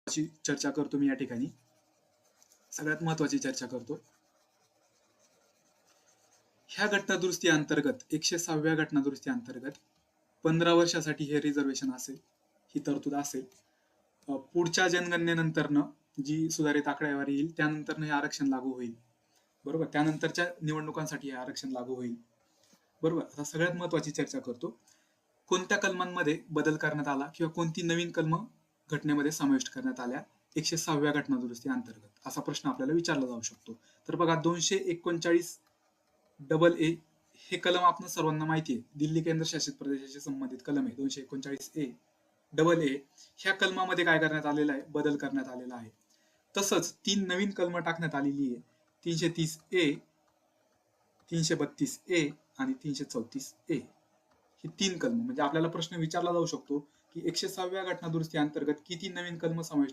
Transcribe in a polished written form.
चर्चा करतो मी या ठिकाणी. सगळ्यात महत्वाची चर्चा करतो. ह्या घटनादुरुस्ती अंतर्गत 106व्या घटनादुरुस्ती अंतर्गत 15 वर्षासाठी हे रिझर्वेशन असेल, ही तरतूद असेल. पुढच्या जनगणनेनंतरनं जी सुधारित आकडेवारी येईल त्यानंतर हे आरक्षण लागू होईल. बरोबर, त्यानंतरच्या निवडणुकांसाठी हे आरक्षण लागू होईल. बरोबर, आता सगळ्यात महत्वाची चर्चा करतो. कोणत्या कलमांमध्ये बदल करण्यात आला किंवा कोणती नवीन कलम घटनेमध्ये समाविष्ट करण्यात आल्या 106व्या घटनादुरुस्ती अंतर्गत, असा प्रश्न आपल्याला विचारला जाऊ शकतो. तर बघा, 239AA हे कलम आपण सर्वांना माहिती आहे, दिल्ली केंद्रशासित प्रदेशाशी संबंधित कलम आहे. 239AA ह्या कलमामध्ये काय करण्यात आलेलं आहे, बदल करण्यात आलेला आहे. तसंच 3 नवीन कलम टाकण्यात आलेली आहे, 330A, 332A आणि 334A. ही 3 कलम. म्हणजे आपल्याला प्रश्न विचारला जाऊ शकतो की 106व्या घटनादुरुस्ती अंतर्गत किती नवीन कलम समाविष्ट